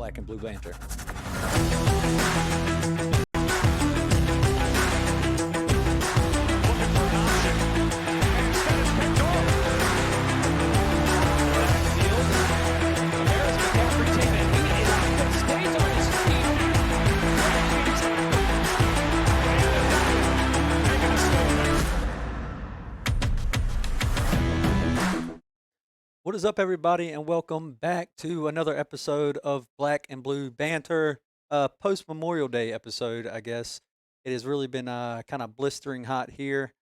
Black and Blue Banter. What is up, everybody, and welcome back to another episode of Black and Blue Banter, post Memorial Day episode, I guess. It has really been kind of blistering hot here.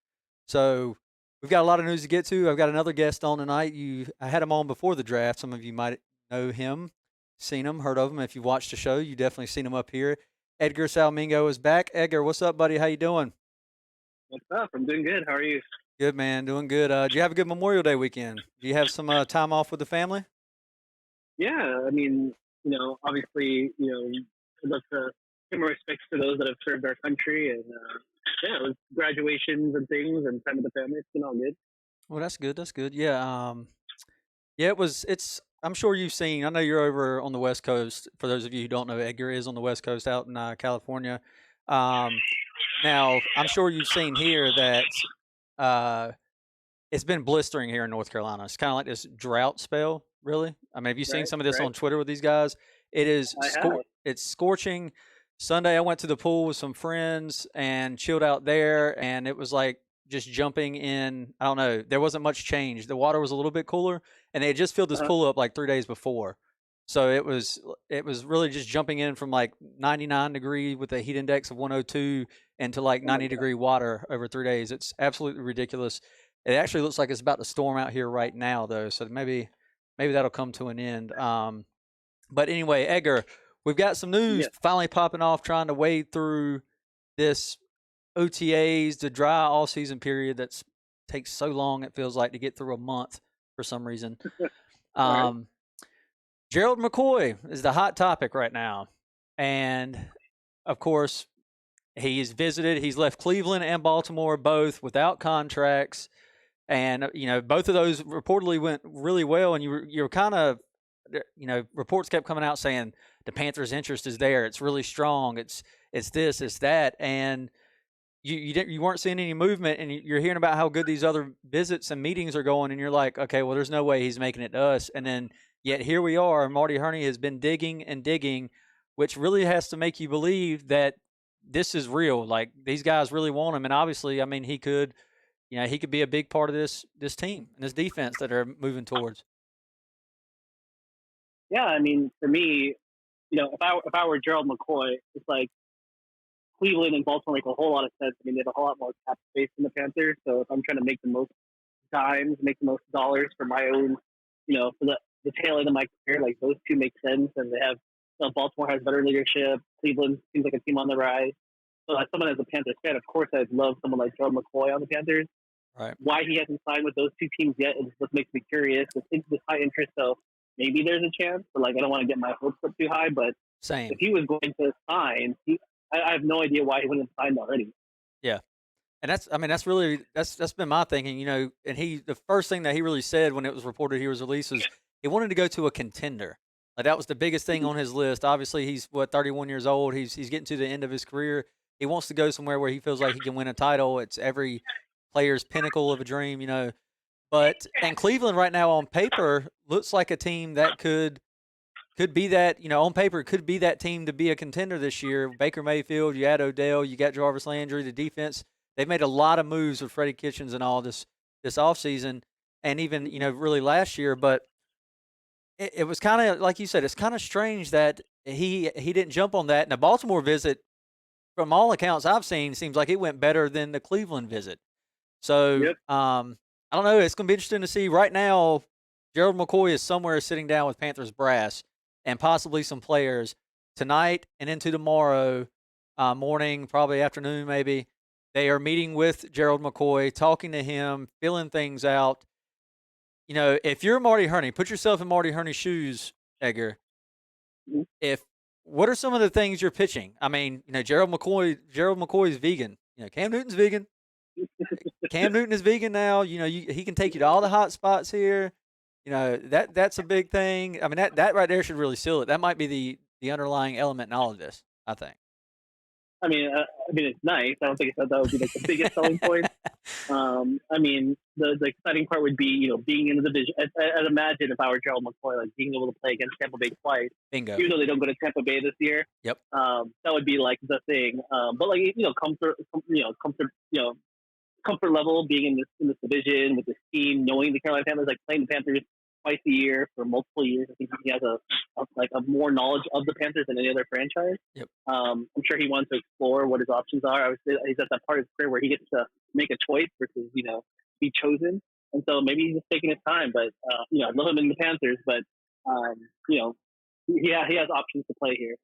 So we've got a lot of news to get to. I've got another guest on tonight. I had him on before the draft. Some of you might know him, seen him, heard of him. If you've watched the show, you definitely seen him up here. Edgar Salmingo is back. Edgar, what's up, buddy? How you doing? What's up? I'm doing good. How are you? Good, man. Doing good. Did you have a good Memorial Day weekend? Do you have some time off with the family? Yeah, I mean, obviously, I'd love to pay more respects to those that have served our country, and yeah, it was graduations and things, and time with the family. It's been all good. Well, that's good. That's good. Yeah. Yeah. It's. I'm sure you've seen. I know you're over on the West Coast. For those of you who don't know, Edgar is on the West Coast, out in California. Now, I'm sure you've seen here that it's been blistering here in North Carolina. It's kind of like this drought spell, really. I mean, have you seen Right, some of this right. on Twitter with these guys? It is I have. it's scorching. Sunday, I went to the pool with some friends and chilled out there, and it was like just jumping in. I don't know. There wasn't much change. The water was a little bit cooler, and they had just filled this Uh, pool up like 3 days before. So it was really just jumping in from like 99 degree with a heat index of 102 into like oh my 90 God. degree water over 3 days. It's absolutely ridiculous. It actually looks like it's about to storm out here right now, though. So maybe that'll come to an end. But anyway, Edgar, we've got some news Yeah. finally popping off, trying to wade through this OTAs, the dry all season period that's takes so long. It feels like to get through a month for some reason. All right. Um, Gerald McCoy is the hot topic right now. And of course, he's visited, he's left Cleveland and Baltimore both without contracts. And, both of those reportedly went really well. And you were kind of, reports kept coming out saying the Panthers' interest is there. It's really strong. It's this, it's that. And you weren't seeing any movement, and you're hearing about how good these other visits and meetings are going, and you're like, okay, well, there's no way he's making it to us. And then yet here we are. Marty Hurney has been digging and digging, which really has to make you believe that this is real. Like, these guys really want him, and obviously, I mean, he could be a big part of this team and this defense that are moving towards. Yeah, I mean, for me, if I were Gerald McCoy, it's like Cleveland and Baltimore make a whole lot of sense. I mean, they have a whole lot more cap space than the Panthers. So if I'm trying to make the most dimes, make the most dollars for my own, for the tail end of my career, like those two make sense. And they have, Baltimore has better leadership. Cleveland seems like a team on the rise. So as someone as a Panthers fan, of course, I'd love someone like Gerald McCoy on the Panthers. Right. Why he hasn't signed with those two teams yet is what makes me curious. It's high interest, so maybe there's a chance. But like, I don't want to get my hopes up too high. But Same. if he was going to sign, I have no idea why he wouldn't have signed already. Yeah. And that's been my thinking, and the first thing that he really said when it was reported he was released is he wanted to go to a contender. Like, that was the biggest thing on his list. Obviously, he's 31 years old. He's getting to the end of his career. He wants to go somewhere where he feels like he can win a title. It's every player's pinnacle of a dream, But and Cleveland right now on paper looks like a team that could be that, on paper, could be that team to be a contender this year. Baker Mayfield, you add Odell, you got Jarvis Landry, the defense. They've made a lot of moves with Freddie Kitchens and all this offseason, and even, really last year. But it was kind of, like you said, it's kind of strange that he didn't jump on that. And the Baltimore visit, from all accounts I've seen, seems like it went better than the Cleveland visit. So, Yep. I don't know. It's going to be interesting to see. Right now, Gerald McCoy is somewhere sitting down with Panthers brass and possibly some players tonight and into tomorrow morning, probably afternoon maybe. They are meeting with Gerald McCoy, talking to him, feeling things out. If you're Marty Hurney, put yourself in Marty Hurney's shoes, Edgar. Mhm. What are some of the things you're pitching? I mean, Gerald McCoy's vegan. Cam Newton's vegan. Cam Newton is vegan now. He can take you to all the hot spots here. That's a big thing. I mean, that right there should really seal it. That might be the underlying element in all of this, I think. I mean, it's nice. I don't think that would be like the biggest selling point. I mean, the exciting part would be, being in the division. I'd imagine if I were Gerald McCoy, like being able to play against Tampa Bay twice, Bingo. even though they don't go to Tampa Bay this year. Yep. That would be like the thing. But like, comfort level being in this division with this team, knowing the Carolina Panthers, like playing the Panthers twice a year for multiple years. I think he has a more knowledge of the Panthers than any other franchise. Yep. I'm sure he wants to explore what his options are. I would say he's at that part of his career where he gets to make a choice versus be chosen. And so maybe he's just taking his time. But I love him in the Panthers, but he has options to play here.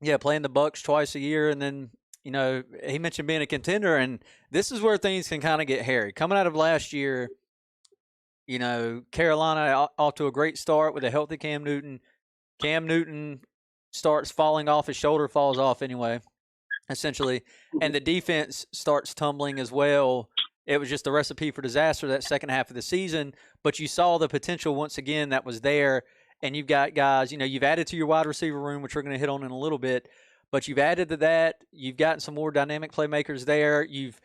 Yeah, playing the Bucks twice a year, and then he mentioned being a contender, and this is where things can kind of get hairy. Coming out of last year, Carolina off to a great start with a healthy Cam Newton. Cam Newton starts falling off, his shoulder falls off anyway, essentially, and the defense starts tumbling as well. It was just a recipe for disaster that second half of the season, but you saw the potential once again that was there, and you've got guys, you've added to your wide receiver room, which we're going to hit on in a little bit, but you've added to that. You've gotten some more dynamic playmakers there. You've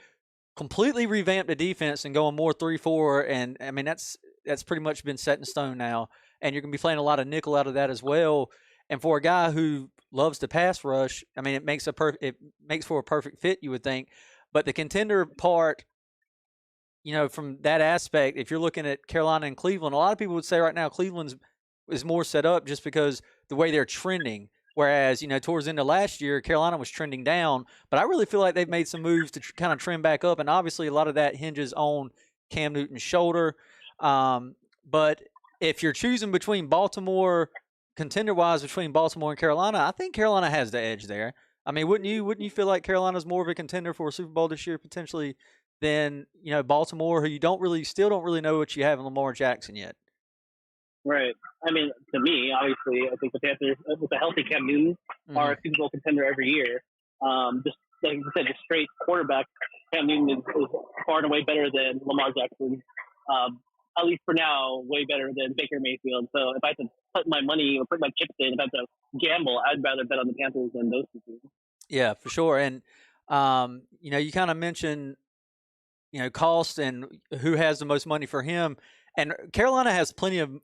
completely revamped the defense and going more 3-4, and I mean that's pretty much been set in stone now. And you're going to be playing a lot of nickel out of that as well. And for a guy who loves to pass rush, I mean it makes for a perfect fit, you would think. But the contender part, from that aspect, if you're looking at Carolina and Cleveland, a lot of people would say right now Cleveland's is more set up just because the way they're trending. Whereas, towards the end of last year, Carolina was trending down. But I really feel like they've made some moves to kind of trend back up. And obviously, a lot of that hinges on Cam Newton's shoulder. But if you're choosing between Baltimore, contender-wise, between Baltimore and Carolina, I think Carolina has the edge there. I mean, wouldn't you feel like Carolina's more of a contender for a Super Bowl this year potentially than Baltimore, who still don't really know what you have in Lamar Jackson yet? Right. I mean, to me, obviously, I think the Panthers, with a healthy Cam Newton, are a Super Bowl contender every year. Just like you said, just straight quarterback, Cam Newton is far and away better than Lamar Jackson. At least for now, way better than Baker Mayfield. So if I had to put my money or put my chips in, if I had to gamble, I'd rather bet on the Panthers than those two teams. Yeah, for sure. And you kind of mentioned cost and who has the most money for him. And Carolina has plenty of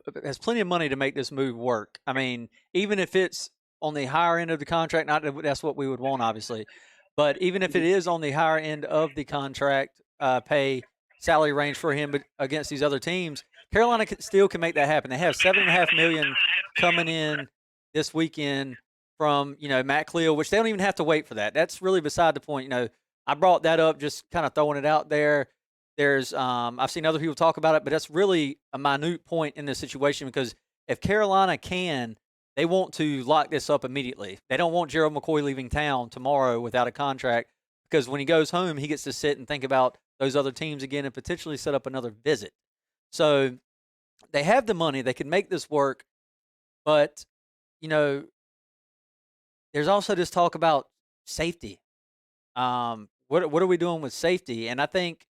money to make this move work. I mean, even if it's on the higher end of the contract, not that that's what we would want, obviously, but even if it is on the higher end of the contract pay salary range for him, but against these other teams, Carolina still can make that happen. They have $7.5 million coming in this weekend from Matt Cleo, which they don't even have to wait for that. That's really beside the point. I brought that up, just kind of throwing it out there. There's I've seen other people talk about it, but that's really a minute point in this situation because if Carolina can, they want to lock this up immediately. They don't want Gerald McCoy leaving town tomorrow without a contract because when he goes home, he gets to sit and think about those other teams again and potentially set up another visit. So they have the money. They can make this work. But, there's also this talk about safety. What are we doing with safety? And I think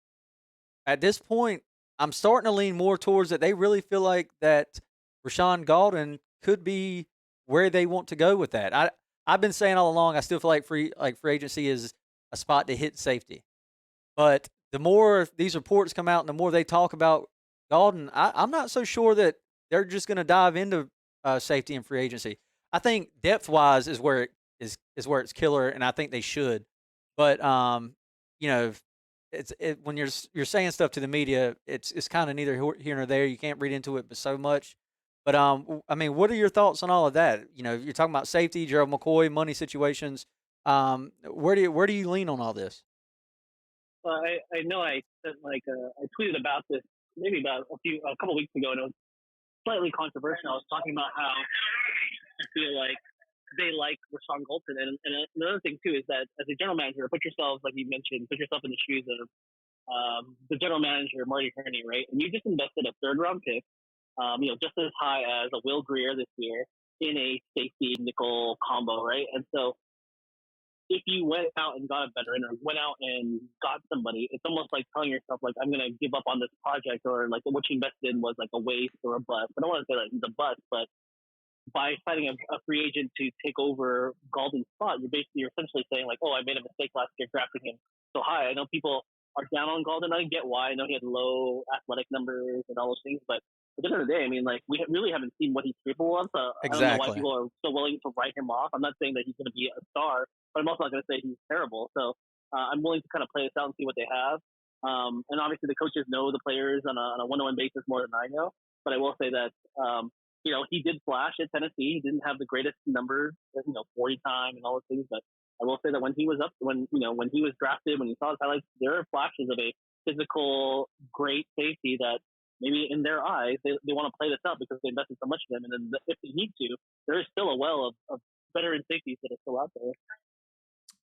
at this point, I'm starting to lean more towards that they really feel like that Rashawn Golden could be where they want to go with that. I've been saying all along, I still feel like free agency is a spot to hit safety. But the more these reports come out and the more they talk about Golden, I'm not so sure that they're just going to dive into safety and free agency. I think depth wise is where where it's killer, and I think they should. But when you're saying stuff to the media, it's kind of neither here nor there. You can't read into it but so much. But I mean, what are your thoughts on all of that? You're talking about safety, Gerald McCoy, money situations. Where do you lean on all this? Well, I know I sent I tweeted about this maybe about a couple weeks ago, and it was slightly controversial. I was talking about how I feel like they like Rashawn Golden, and another thing too is that as a general manager, put yourself, like you mentioned, put yourself in the shoes of the general manager Marty Herney, right? And you just invested a third round pick, just as high as a Will Greer this year in a safety nickel combo, right? And so if you went out and got a veteran or went out and got somebody, it's almost like telling yourself, like, I'm going to give up on this project, or like what you invested in was like a waste or a bust. I don't want to say like the bust, but by signing a free agent to take over Galden's spot, you're essentially saying like, oh, I made a mistake last year drafting him so high. I know people are down on Galden. I get why. I know he had low athletic numbers and all those things, but at the end of the day, I mean, like we really haven't seen what he's capable of. So I don't know why Exactly. people are so willing to write him off. I'm not saying that he's going to be a star, but I'm also not going to say he's terrible. So I'm willing to kind of play this out and see what they have. And obviously, the coaches know the players on a one-on-one basis more than I know. But I will say that he did flash at Tennessee. He didn't have the greatest numbers, 40 time and all those things. But I will say that when he was when he was drafted, when you saw his highlights, there are flashes of a physical, great safety that maybe in their eyes they want to play this out because they invested so much in him. And then if they need to, there is still a well of veteran safeties that are still out there.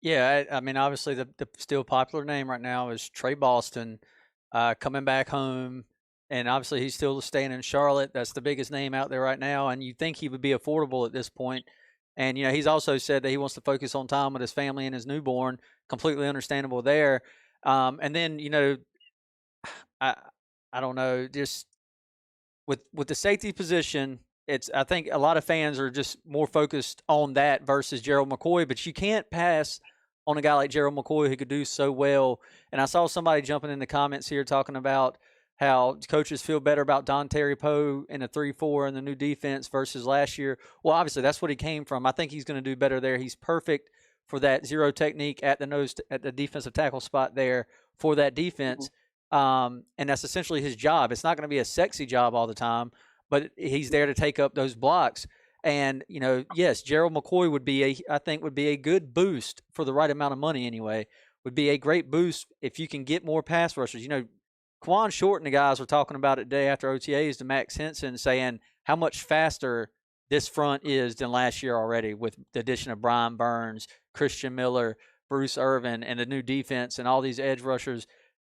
Yeah, I mean, obviously the still popular name right now is Trey Boston, coming back home, and obviously he's still staying in Charlotte. That's the biggest name out there right now, and you think he would be affordable at this point. And he's also said that he wants to focus on time with his family and his newborn. Completely understandable there. And then I I don't know, just with the safety position, I think a lot of fans are just more focused on that versus Gerald McCoy, but you can't pass on a guy like Gerald McCoy who could do so well. And I saw somebody jumping in the comments here talking about how coaches feel better about Don Terry Poe in a 3-4 in the new defense versus last year. Well, obviously that's what he came from. I think he's going to do better there. He's perfect for that zero technique at the nose at the defensive tackle spot there for that defense. And that's essentially his job. It's not going to be a sexy job all the time, but he's there to take up those blocks. And yes, Gerald McCoy would be a good boost for the right amount of money anyway. Would be a great boost if you can get more pass rushers. Quan Short and the guys were talking about it day after OTAs to Max Henson, saying how much faster this front is than last year already with the addition of Brian Burns, Christian Miller, Bruce Irvin, and the new defense and all these edge rushers.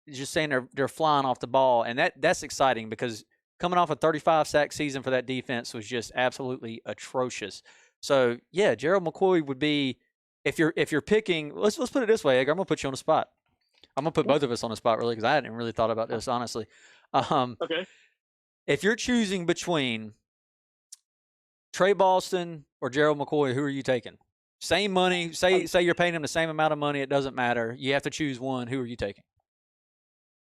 Just saying they're flying off the ball, and that's exciting because coming off a 35 sack season for that defense was just absolutely atrocious. So yeah, Gerald McCoy would be if you're picking. Let's put it this way, Edgar. I'm gonna put you on the spot. I'm gonna put both of us on the spot really because I hadn't really thought about this honestly. Okay. If you're choosing between Trey Boston or Gerald McCoy, who are you taking? Same money. Say you're paying him the same amount of money. It doesn't matter. You have to choose one. Who are you taking?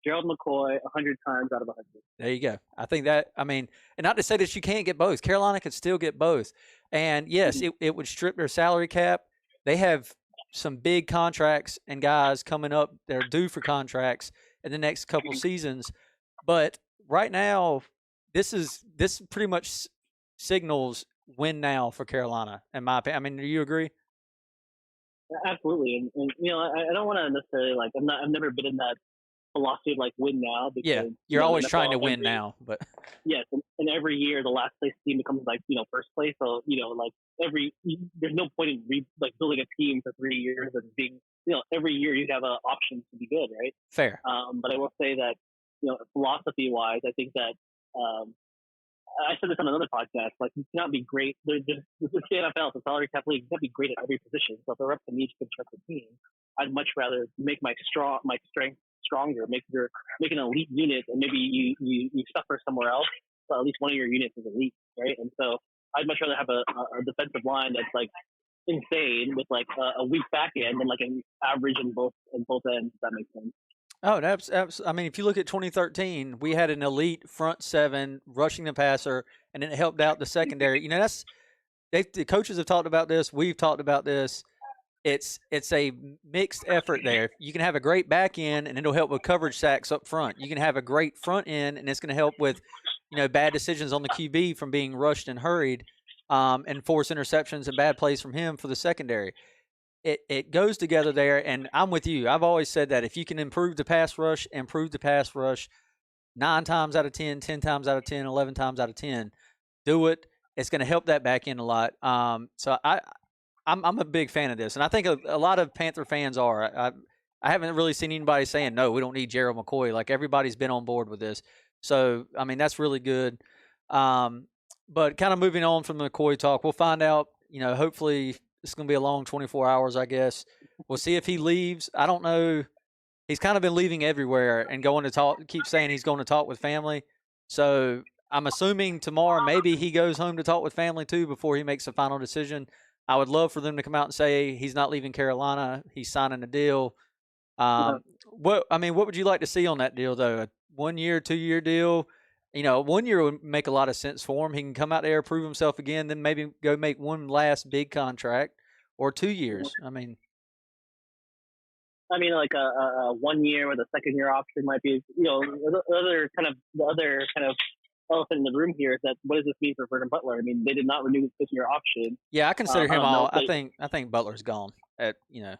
Gerald McCoy 100 times out of 100. There you go. I think that, and not to say that you can't get both. Carolina could still get both. And yes, it would strip their salary cap. They have some big contracts and guys coming up that are due for contracts in the next couple seasons. But right now, this pretty much signals win now for Carolina, in my opinion. I mean, do you agree? Absolutely. And I don't want to necessarily I've never been in that philosophy of win now because Yeah, you're always trying to win now, but yes, and every year the last place team becomes first place. So there's no point in building a team for 3 years and being every year you have an option to be good, right? fair. But I will say that philosophy wise, I think that I said this on another podcast. You cannot be great. There's the NFL, the salary cap league. You can't be great at every position. So if they're up to me to construct a team, I'd much rather make my strength stronger, make an elite unit, and maybe you suffer somewhere else. So at least one of your units is elite, right? And so I'd much rather have a defensive line that's insane with a weak back end and an average in both ends. If that makes sense. Oh, that's I mean, if you look at 2013, we had an elite front seven rushing the passer, and it helped out the secondary. The coaches have talked about this. We've talked about this. It's a mixed effort there. You can have a great back end, and it'll help with coverage sacks up front. You can have a great front end, and it's going to help with bad decisions on the QB from being rushed and hurried, and force interceptions and bad plays from him for the secondary. It goes together there, and I'm with you. I've always said that if you can improve the pass rush, 9 times out of 10, 10 times out of 10, 11 times out of 10, do it. It's going to help that back end a lot. So I'm a big fan of this, and I think a lot of Panther fans are. I haven't really seen anybody saying, no, we don't need Gerald McCoy. Everybody's been on board with this. So, I mean, that's really good. But kind of moving on from the McCoy talk, we'll find out, hopefully – it's going to be a long 24 hours, I guess. We'll see if he leaves. I don't know. He's kind of been leaving everywhere and going to talk. Keep saying he's going to talk with family. So I'm assuming tomorrow maybe he goes home to talk with family too before he makes a final decision. I would love for them to come out and say he's not leaving Carolina. He's signing a deal. Uh, What would you like to see on that deal though? A 1 year, 2 year deal? 1 year would make a lot of sense for him. He can come out there, prove himself again, then maybe go make one last big contract, or 2 years. I mean, like a 1 year with a second year option might be, the other kind of elephant in the room here is that what does this mean for Vernon Butler? I mean, they did not renew his 5th year option. Yeah, I consider I him don't know all. if they, I think Butler's gone. yeah,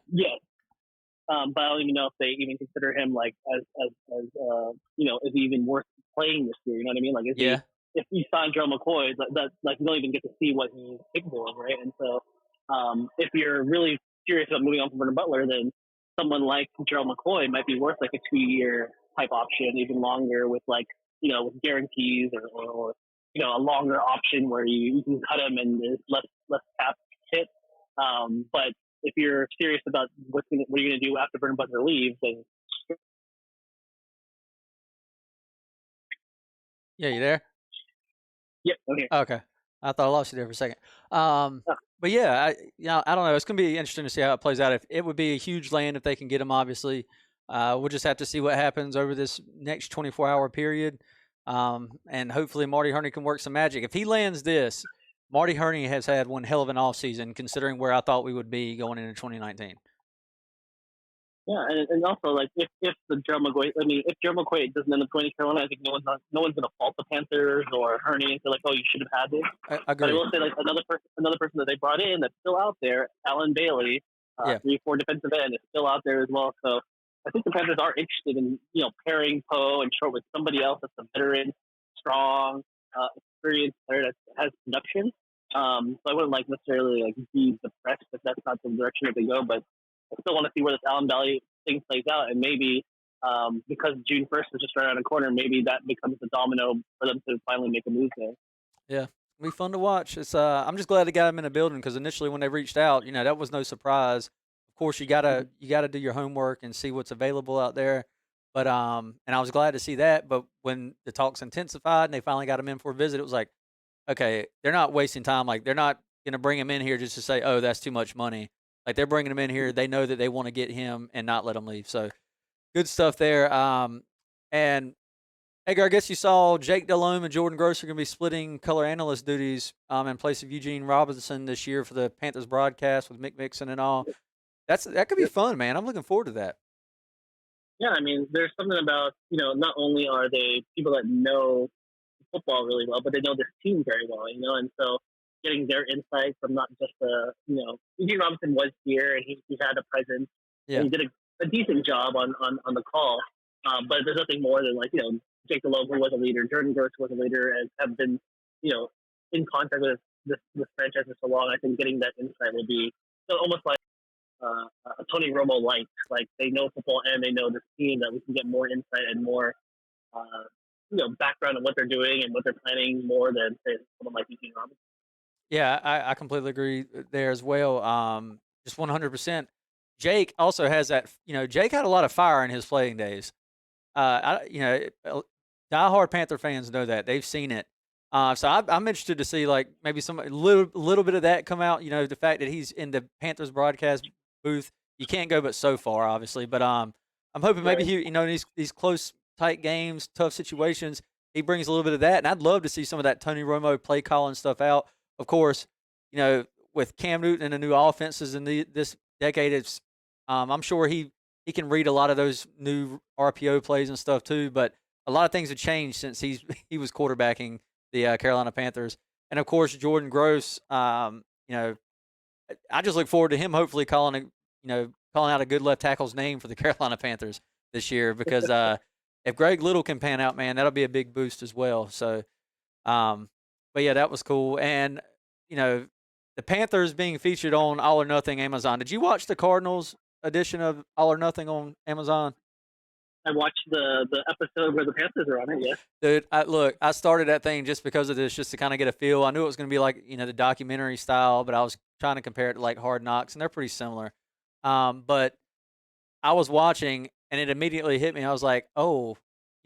but I don't even know if they even consider him like is he even worth playing this year? You know what I mean? Like, is he Yeah, if you sign Joe McCoy, that like you don't even get to see what he's capable of, right? And so, if you're really serious about moving on from Vernon Butler, then someone like Gerald McCoy might be worth like a 2 year type option, even longer with like with guarantees or a longer option where you can cut him and there's less cap hit. But if you're serious about what you're going to do after Vernon Butler leaves, then yeah. You there? yep, okay. Okay. I thought I lost you there for a second. But yeah, I don't know. It's gonna be interesting to see how it plays out. If it would be a huge land if they can get him, obviously. We'll just have to see what happens over this next 24-hour period. And hopefully Marty Herney can work some magic. If he lands this, Marty Herney has had one hell of an offseason considering where I thought we would be going into 2019. Yeah, and also like if Joe McCoy doesn't end up going to Carolina, I think no one's gonna fault the Panthers or Herney and say like, oh, you should have had this. But I Agreed. will say like another person that they brought in that's still out there, Alan Bailey, Yeah. 3-4 defensive end, is still out there as well. So I think the Panthers are interested in pairing Poe and Short with somebody else that's a veteran, strong, experienced player that has production. So I wouldn't like necessarily like be depressed if that's not the direction that they go, but I still want to see where this Allen Valley thing plays out, and maybe because June 1st is just right around the corner, maybe that becomes the domino for them to finally make a move there. Yeah, it'll be fun to watch. I'm just glad they got him in the building because initially when they reached out, that was no surprise. Of course, Mhm. you gotta do your homework and see what's available out there. But and I was glad to see that. But when the talks intensified and they finally got him in for a visit, it was like, okay, they're not wasting time. Like they're not gonna bring him in here just to say, oh, that's too much money. Like they're bringing him in here. They know that they want to get him and not let him leave. So good stuff there. And Edgar, I guess you saw Jake Delhomme and Jordan Gross are going to be splitting color analyst duties in place of Eugene Robinson this year for the Panthers broadcast with Mick Mixon and all. That could be Yep. fun, man. I'm looking forward to that. Yeah, I mean, there's something about not only are they people that know football really well, but they know this team very well, and so getting their insight from not just Eugene Robinson was here and he had a presence and Yeah, he did a decent job on the call, but there's nothing more than like Jake DeLope, who was a leader, Jordan Gross was a leader, and have been you know in contact with this franchise for so long. I think getting that insight will be almost like a Tony Romo light. Like they know football and they know this team that we can get more insight and more background on what they're doing and what they're planning more than say someone like Eugene Robinson. yeah, I completely agree there as well. Just 100%. Jake also has that. Jake had a lot of fire in his playing days. Diehard Panther fans know that they've seen it. So I'm interested to see like maybe some little bit of that come out. The fact that he's in the Panthers broadcast booth, you can't go but so far, obviously. But I'm hoping maybe Right. he, in these close, tight games, tough situations, he brings a little bit of that. And I'd love to see some of that Tony Romo play calling stuff out. Of course, with Cam Newton and the new offenses in this decade, I'm sure he can read a lot of those new RPO plays and stuff too. But a lot of things have changed since he was quarterbacking the Carolina Panthers, and of course Jordan Gross. I just look forward to him hopefully calling out a good left tackle's name for the Carolina Panthers this year because if Greg Little can pan out, man, that'll be a big boost as well. So, um, but yeah, that was cool, and you know the Panthers being featured on All or Nothing Amazon. Did you watch the Cardinals edition of All or Nothing on Amazon? I watched the episode where the Panthers are on it. Yes. Dude, I started that thing just because of this, just to kind of get a feel. I knew it was going to be like, the documentary style, but I was trying to compare it to like Hard Knocks, and they're pretty similar. But I was watching, and it immediately hit me. I was like, oh,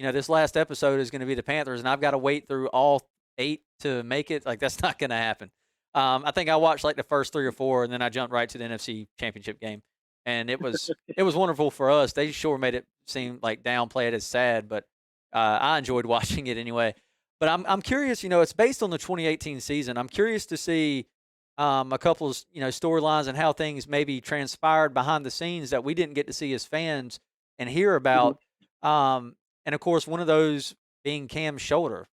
this last episode is going to be the Panthers, and I've got to wait through all 8 to make it. Like, that's not going to happen. I think I watched like the first 3 or 4, and then I jumped right to the NFC Championship game, and it was wonderful for us. They sure made it seem like downplay it as sad, but I enjoyed watching it anyway. But I'm curious. It's based on the 2018 season. I'm curious to see a couple of storylines and how things maybe transpired behind the scenes that we didn't get to see as fans and hear Mhm, about. And of course, one of those being Cam's shoulder.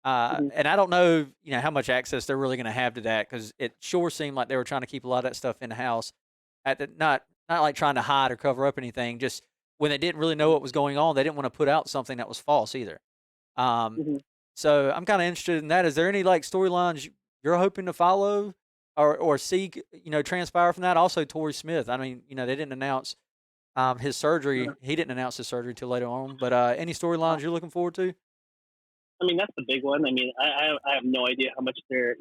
mhm, And I don't know, how much access they're really going to have to that because it sure seemed like they were trying to keep a lot of that stuff in the house. Not like trying to hide or cover up anything. Just when they didn't really know what was going on, they didn't want to put out something that was false either. Um, mhm. so I'm kind of interested in that. Is there any like storylines you're hoping to follow or see, transpire from that? Also, Torrey Smith. I mean, they didn't announce his surgery. He didn't announce his surgery till later on. But any storylines you're looking forward to? I mean, that's the big one. I mean, I have no idea how much they're,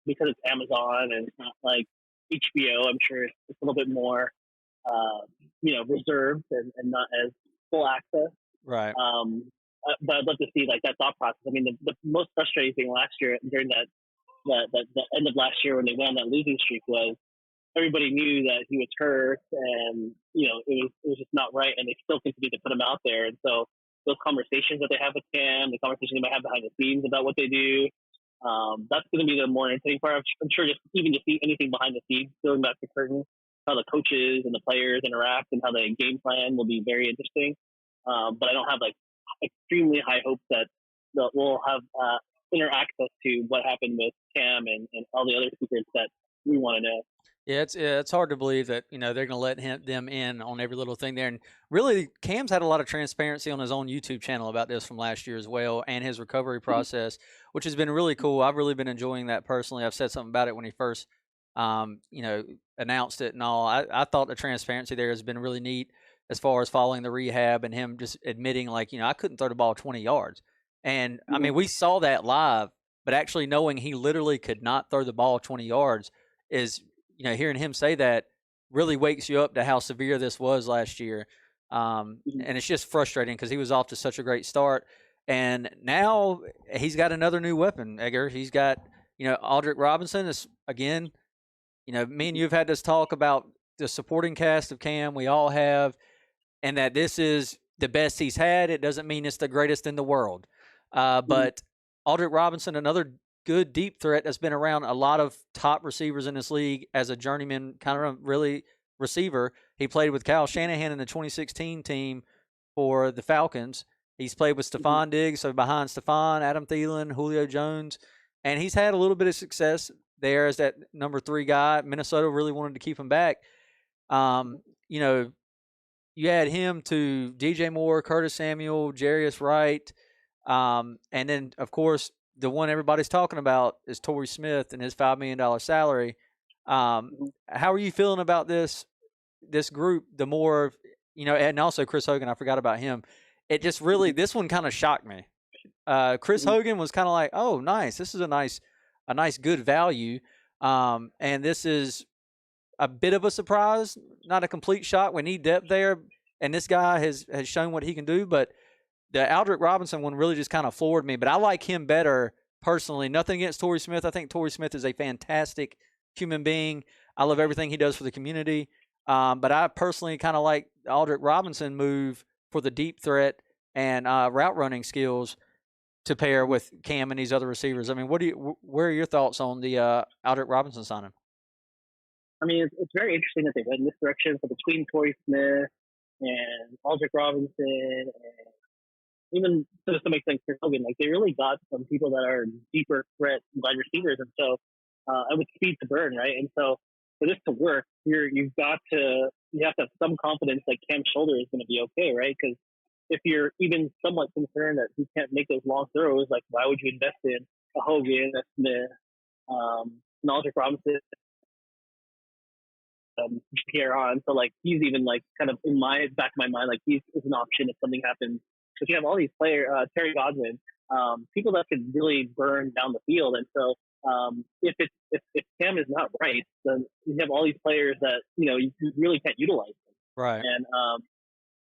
because it's Amazon and it's not like HBO. I'm sure it's a little bit more, reserved and not as full access. Right. But I'd love to see like that thought process. I mean, the most frustrating thing last year during the end of last year when they went on that losing streak was everybody knew that he was hurt, and it was just not right, and they still continue to put him out there. And so those conversations that they have with Cam, the conversations they might have behind the scenes about what they do, that's going to be the more entertaining part. I'm sure just even to see anything behind the scenes, going back to curtain, how the coaches and the players interact and how the game plan will be very interesting. But I don't have like extremely high hopes that we'll have inner access to what happened with Cam and all the other secrets that we want to know. Yeah, it's hard to believe that they're going to let them in on every little thing there. And really, Cam's had a lot of transparency on his own YouTube channel about this from last year as well, and his recovery process, which has been really cool. I've really been enjoying that personally. I've said something about it when he first, announced it and all. I thought the transparency there has been really neat as far as following the rehab and him just admitting like I couldn't throw the ball 20 yards, and I Mhm, mean we saw that live, but actually knowing he literally could not throw the ball 20 yards is hearing him say that really wakes you up to how severe this was last year. mhm, And it's just frustrating because he was off to such a great start. And now he's got another new weapon, Edgar. He's got, Aldrick Robinson is, again, me and mhm, you have had this talk about the supporting cast of Cam. We all have, and that this is the best he's had. It doesn't mean it's the greatest in the world. mhm, But Aldrick Robinson, another good deep threat that's been around a lot of top receivers in this league as a journeyman kind of really receiver. He played with Kyle Shanahan in the 2016 team for the Falcons. He's played with mhm, Stephon Diggs, so behind Stephon, Adam Thielen, Julio Jones, and he's had a little bit of success there as that number 3 guy. Minnesota really wanted to keep him back. Um, you know, you add him to DJ Moore, Curtis Samuel, Jarius Wright, and then of course the one everybody's talking about is Torrey Smith and his $5 million salary. mhm, How are you feeling about this group? The more and also Chris Hogan, I forgot about him. It just really mhm, this one kind of shocked me. Chris mhm, Hogan was kind of like, oh, nice. This is a nice good value. And this is a bit of a surprise, not a complete shock. We need depth there, and this guy has shown what he can do. But the Aldrick Robinson one really just kind of floored me. But I like him better personally. Nothing against Torrey Smith. I think Torrey Smith is a fantastic human being. I love everything he does for the community. But I personally kind of like the Aldrick Robinson move for the deep threat and route running skills to pair mhm. with Cam and these other receivers. I mean, where are your thoughts on the Aldrick Robinson signing? I mean, it's very interesting that they went in this direction. So between Torrey Smith and Aldrick Robinson, and even to some extent Chris Hogan, like they really got some people that are deeper threat wide receivers, and so and with speed to burn, right? And so for this to work, you have to have some confidence that Cam's shoulder is going to be okay, right? Because if you're even somewhat concerned that he can't make those long throws, like why would you invest in a Hogan, a Smith, an Aldrick Robinson, Pierre on? So like he's even like kind of in my back of my mind, like he's is an option if something happens. Because you have all these players, Terry Godwin, people that could really burn down the field, and so if Cam is not right, then you have all these players that you really can't utilize them. Right. And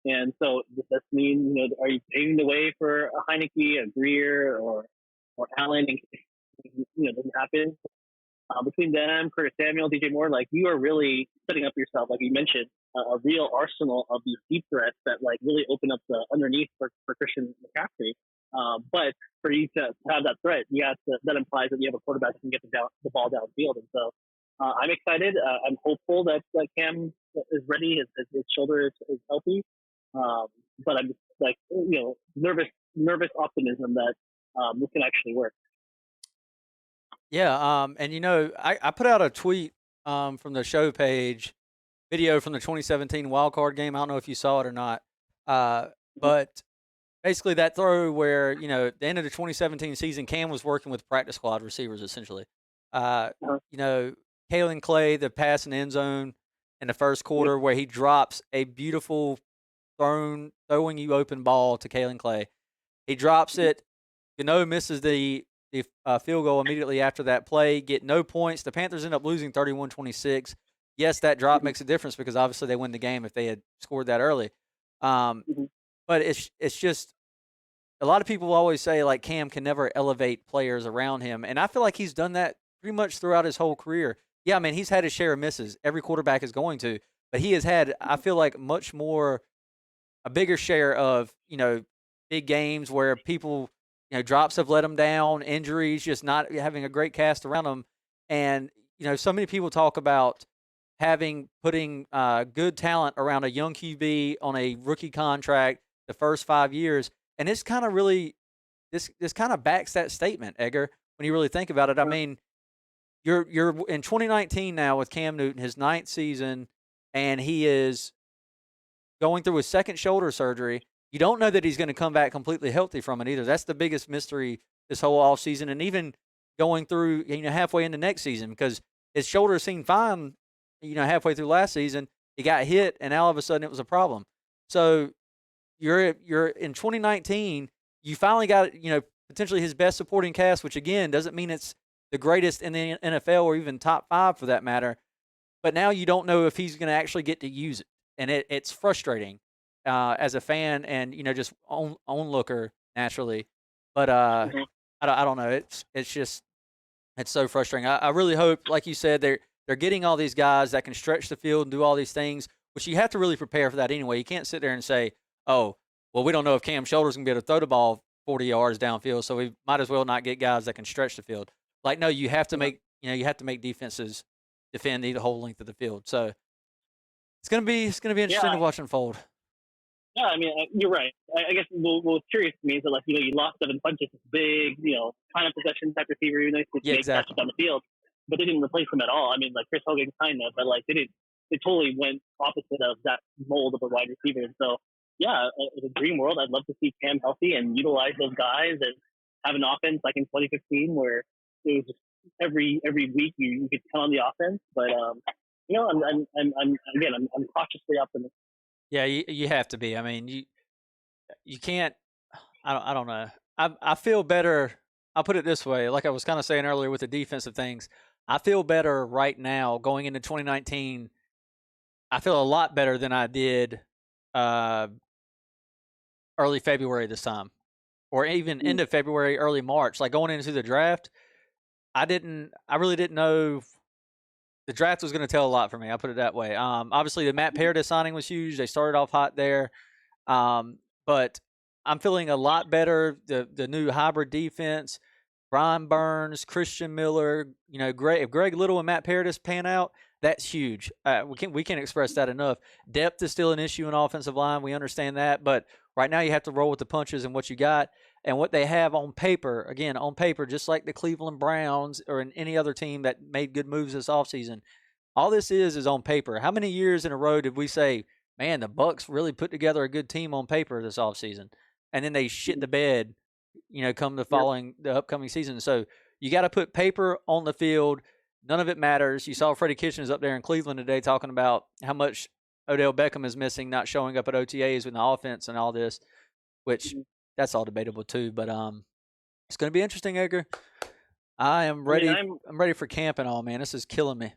And so does this mean, are you paving the way for a Heineke, a Greer, or Allen in case doesn't happen? Between them, Curtis Samuel, DJ Moore, like you are really setting up yourself, like you mentioned, a real arsenal of these deep threats that like really open up the underneath for Christian McCaffrey. But for you to have that threat, that implies that you have a quarterback that can get the ball downfield. And so I'm excited. I'm hopeful that Cam is ready. His shoulder is healthy. But I'm just like nervous optimism that this can actually work. Yeah, and I put out a tweet from the show page, video from the 2017 wild card game. I don't know if you saw it or not, but basically that throw where at the end of the 2017 season, Cam was working with practice squad receivers essentially. Uh, Uh-huh. you know, Kalen Clay, the pass in the end zone in the first Yep. quarter, where he drops a beautiful throwing you open ball to Kalen Clay. He drops it. Gano misses the field goal immediately after that play, get no points. The Panthers end up losing 31-26. Yes, that drop Mhm. makes a difference because obviously they win the game if they had scored that early. Um, Mhm. but it's just a lot of people always say like Cam can never elevate players around him, and I feel like he's done that pretty much throughout his whole career. Yeah, I mean he's had his share of misses. Every quarterback is going to, but he has had I feel like much more a bigger share of big games where people drops have let them down, injuries, just not having a great cast around them, and so many people talk about putting good talent around a young QB on a rookie contract the first 5 years, and it's kind of really this kind of backs that statement, Edgar. When you really think about it, I Uh, mean, you're in 2019 now with Cam Newton, his ninth season, and he is going through his second shoulder surgery. You don't know that he's going to come back completely healthy from it either. That's the biggest mystery this whole offseason, and even going through halfway into next season because his shoulder seemed fine. Halfway through last season, he got hit, and all of a sudden it was a problem. So you're in 2019. You finally got potentially his best supporting cast, which again doesn't mean it's the greatest in the NFL or even top five for that matter. But now you don't know if he's going to actually get to use it, and it's frustrating as a fan and just onlooker naturally. But mhm. I don't know. It's just it's so frustrating. I really hope, like you said, they're getting all these guys that can stretch the field and do all these things, which you have to really prepare for that anyway. You can't sit there and say, "Oh, well, we don't know if Cam Shoulders can be able to throw the ball 40 yards downfield, so we might as well not get guys that can stretch the field." Like, no, you have to Yeah. make defenses defend the whole length of the field. So it's gonna be interesting to Yeah, watch unfold. yeah. I mean, you're right. I guess what's curious to me is that like you lost Devin Funches, this big kind of possession type receiver, even though he Yeah, make catches exactly. down the field, but they didn't replace him at all. I mean, like Chris Hogan kind of, but like they didn't. They totally went opposite of that mold of a wide receiver. And so, yeah, in a dream world, I'd love to see Cam healthy and utilize those guys and have an offense like in 2015 where it was just every week you could count on the offense. But I'm again, I'm cautiously optimistic. Yeah, you have to be. I mean, you can't. I don't know. I feel better. I'll put it this way, like I was kind of saying earlier with the defensive things. I feel better right now going into 2019. I feel a lot better than I did uh, early February this time, or even end of February, early March. Like going into the draft, I really didn't know the draft was going to tell a lot for me. I'll put it that way. Obviously, the Matt Paradis signing was huge. They started off hot there. But I'm feeling a lot better. The new hybrid defense, Brian Burns, Christian Miller, if Greg Little and Matt Paradis pan out, that's huge. We can't express that enough. Depth is still an issue in offensive line. We understand that, but right now you have to roll with the punches and what you got and what they have on paper. Again, on paper, just like the Cleveland Browns or in any other team that made good moves this offseason. All this is on paper. How many years in a row did we say, man, the Bucks really put together a good team on paper this offseason, and then they shit the bed, come Yep. the upcoming season. So you got to put paper on the field. None of it matters. You saw Freddie Kitchens up there in Cleveland today talking about how much Odell Beckham is missing, not showing up at OTAs with the offense and all this, which that's all debatable too. But it's going to be interesting, Edgar. I am I mean, ready. I'm ready for camp and all, man. This is killing me.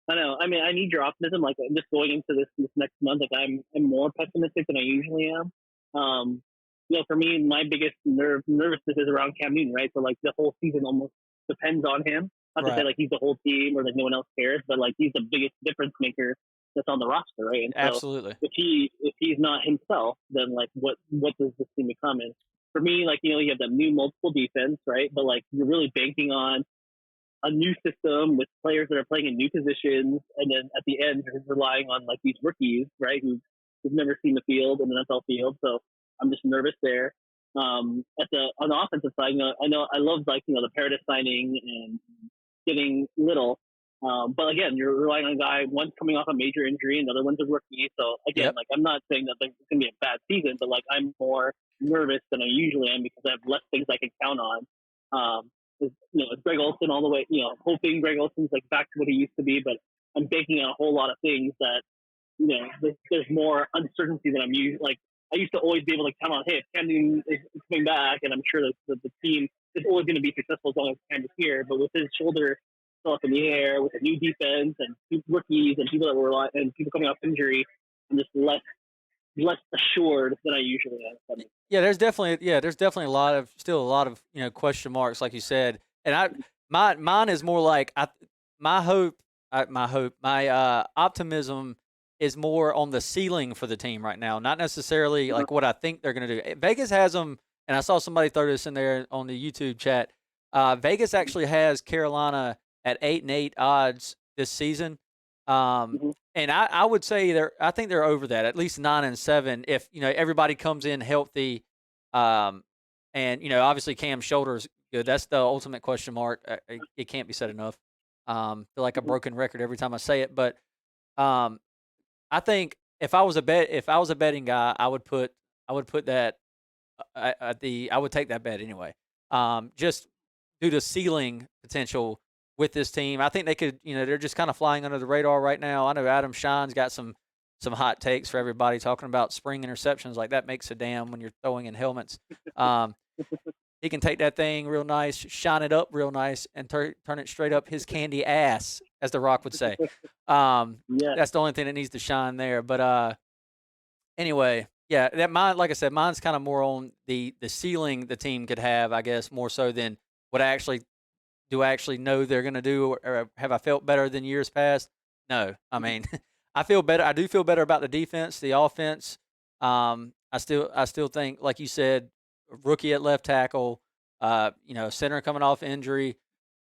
I know. I mean, I need your optimism. Like, just going into this next month, like I'm more pessimistic than I usually am. For me, my biggest nervousness is around Cam Newton, right? So like the whole season almost depends on him. Not to say Right. like he's the whole team or like no one else cares, but like he's the biggest difference maker that's on the roster, right? And so Absolutely. if he's not himself, then like what does this team become? And for me, like you have that new multiple defense, right? But like you're really banking on a new system with players that are playing in new positions, and then at the end, you're relying on like these rookies, right, who've never seen the field in an NFL field. So I'm just nervous there. On the offensive side, I know I love like the Paradis signing and getting Little, but again, you're relying on a guy. One's coming off a major injury, another one's a rookie. So again, Yep. like I'm not saying that it's going to be a bad season, but like I'm more nervous than I usually am because I have less things I can count on. Is Greg Olson all the way, hoping Greg Olson's like back to what he used to be, but I'm baking on a whole lot of things that, there's more uncertainty than I'm used. Like I used to always be able to count on, hey, if Cam Newton is coming back, and I'm sure that the team is always going to be successful as long as Cam is here. But with his shoulder still up in the air, with a new defense and two rookies and people that were and people coming off injury, I'm just less assured than I usually am. There's definitely still a lot of question marks, like you said, and mine is more like my hope, my optimism is more on the ceiling for the team right now, not necessarily like what I think they're going to do. Vegas has them, and I saw somebody throw this in there on the YouTube chat. Vegas actually has Carolina at 8-8 odds this season. Um, Mm-hmm. and I would say I think they're over that, at least 9-7 if everybody comes in healthy. Um, and obviously Cam's shoulder's good. That's the ultimate question mark. It can't be said enough. Feel like a Mm-hmm. broken record every time I say it, but um, I think if I was a betting guy, I would put that I would take that bet anyway. Just due to ceiling potential with this team, I think they could. They're just kind of flying under the radar right now. I know Adam Shine's got some hot takes for everybody talking about spring interceptions. Like that makes a damn when you're throwing in helmets. Um, he can take that thing real nice, shine it up real nice, and turn it straight up his candy ass, as The Rock would say. Yeah. That's the only thing that needs to shine there. But anyway, yeah, like I said, mine's kind of more on the ceiling the team could have, I guess, more so than what I actually know they're going to do, or have I felt better than years past? No, I mean, I feel better. I do feel better about the defense, the offense. I still think, like you said, rookie at left tackle, center coming off injury.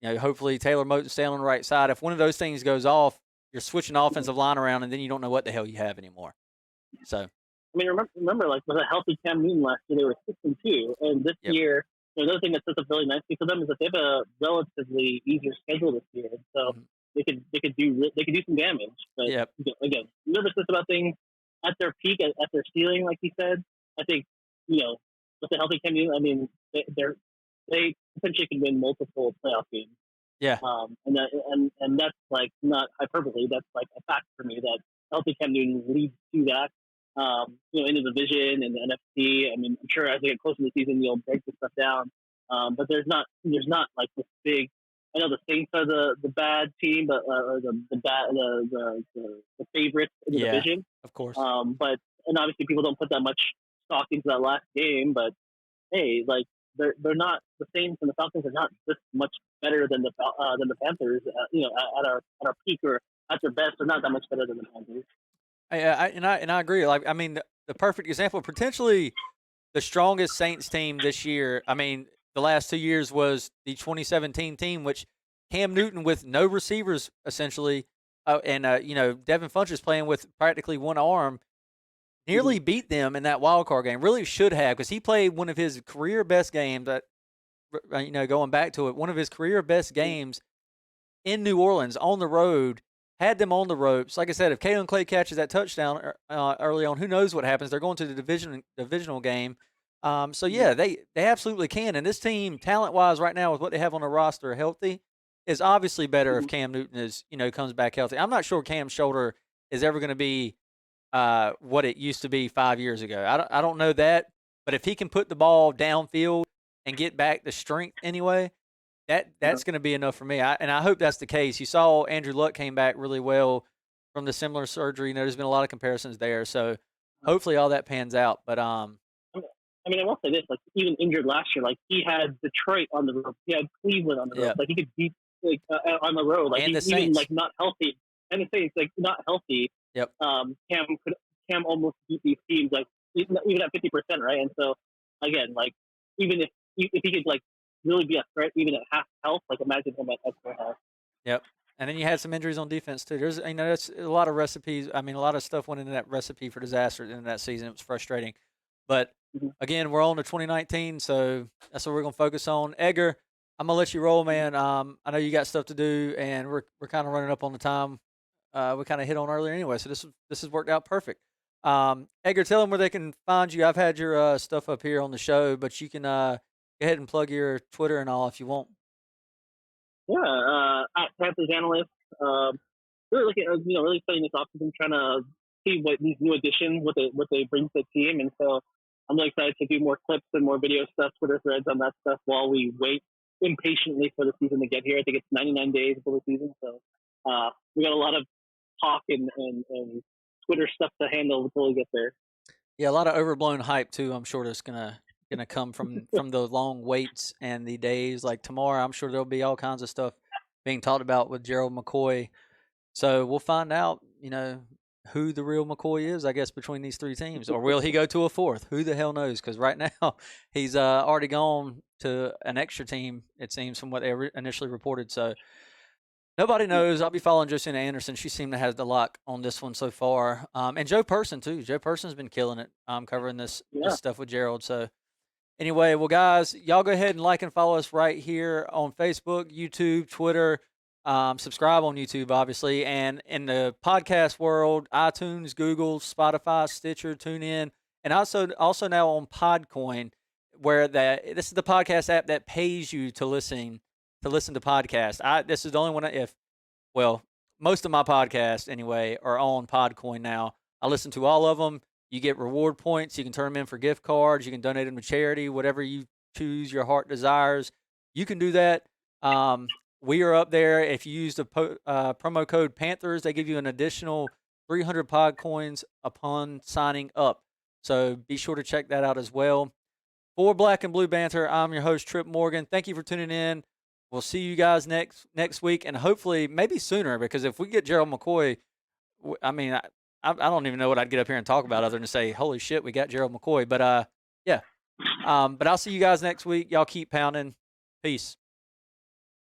Hopefully Taylor Moton stay on the right side. If one of those things goes off, you're switching the offensive line around, and then you don't know what the hell you have anymore. So, I mean, remember, like with a healthy Cam Newton last year, they were 6-2, and this yep. year, another thing that sets up really nicely for them is that they have a relatively easier schedule this year, so Mhm. they could do some damage. But Yep. again, nervousness about things at their peak, at their ceiling, like you said. I think with a healthy Cam Newton, I mean, they potentially can win multiple playoff games. Yeah. And that's like not hyperbole. That's like a fact for me that healthy Cam Newton leads to that. In the division and the NFC. I mean, I'm sure as they get closer to the season, you'll break this stuff down. But there's not like this big. I know the Saints are the bad team, but or the bad the favorites in the Yeah. division. Of course. But and obviously people don't put that much stock into that last game. But hey, like they're not the Saints and the Falcons are not this much better than the Panthers. At our peak or at their best, they're not that much better than the Panthers. I agree. Like, I mean, the perfect example, potentially the strongest Saints team this year. I mean, the last 2 years was the 2017 team, which Cam Newton with no receivers essentially, and Devin Funchess playing with practically one arm, Mm-hmm. nearly beat them in that wild card game. Really should have, because he played one of his career best games. Going back to it, one of his career best games in New Orleans on the road, had them on the ropes. Like I said, if Kalen Clay catches that touchdown early on, who knows what happens? They're going to the divisional game. So Mm-hmm. yeah, they absolutely can. And this team, talent wise, right now with what they have on the roster, healthy, is obviously better if Mm-hmm. Cam Newton comes back healthy. I'm not sure Cam's shoulder is ever going to be what it used to be 5 years ago. I don't know that, but if he can put the ball downfield and get back the strength anyway, Yeah. that's going to be enough for me. And I hope that's the case. You saw Andrew Luck came back really well from the similar surgery. You know, there's been a lot of comparisons there. So hopefully all that pans out. But I mean, I will say this: like, even injured last year, like he had Detroit on the road, he had Cleveland on the road. yeah, Like he could beat on the road. Like and the even Saints. like not healthy, and the Saints like not healthy. Yep. Cam could Cam almost beat these teams like even at 50%, right? And so again, like even if he could like really be a threat even at half health, like imagine him at full health. Yep. And then you had some injuries on defense too. There's, that's a lot of recipes. I mean, a lot of stuff went into that recipe for disaster in that season. It was frustrating, but Mhm. again, we're on to 2019, so that's what we're gonna focus on. Edgar, I'm gonna let you roll, man. I know you got stuff to do, and we're kind of running up on the time. We kind of hit on earlier anyway, so this has worked out perfect. Edgar, tell them where they can find you. I've had your stuff up here on the show, but you can go ahead and plug your Twitter and all if you want. Yeah, at Panthers analyst. Really looking, really studying this offseason, trying to see what these new additions, what they bring to the team, and so I'm really excited to do more clips and more video stuff, Twitter threads on that stuff while we wait impatiently for the season to get here. I think it's 99 days until the season, so we got a lot of talk and Twitter stuff to handle until we get there. Yeah, a lot of overblown hype too. I'm sure that's gonna come from the long waits and the days. Like tomorrow, I'm sure there'll be all kinds of stuff being talked about with Gerald McCoy. So we'll find out, who the real McCoy is. I guess between these three teams, or will he go to a fourth? Who the hell knows? Because right now he's already gone to an extra team. It seems from what they initially reported. So nobody knows. I'll be following Josina Anderson. She seemed to have the lock on this one so far. And Joe Person too. Joe Person's been killing it. Covering this Yeah, stuff with Gerald. So anyway, well, guys, y'all go ahead and like and follow us right here on Facebook, YouTube, Twitter. Subscribe on YouTube, obviously, and in the podcast world, iTunes, Google, Spotify, Stitcher, TuneIn, and also now on Podcoin, where this is the podcast app that pays you to listen to podcasts. This is the only one if well, most of my podcasts anyway are on Podcoin now. I listen to all of them. You get reward points. You can turn them in for gift cards. You can donate them to charity, whatever you choose your heart desires. You can do that. We are up there. If you use the promo code Panthers, they give you an additional 300 pod coins upon signing up. So be sure to check that out as well. For Black and Blue Banter, I'm your host, Trip Morgan. Thank you for tuning in. We'll see you guys next week, and hopefully maybe sooner, because if we get Gerald McCoy, I mean, I don't even know what I'd get up here and talk about other than say, holy shit, we got Gerald McCoy. But yeah, but I'll see you guys next week. Y'all keep pounding. Peace.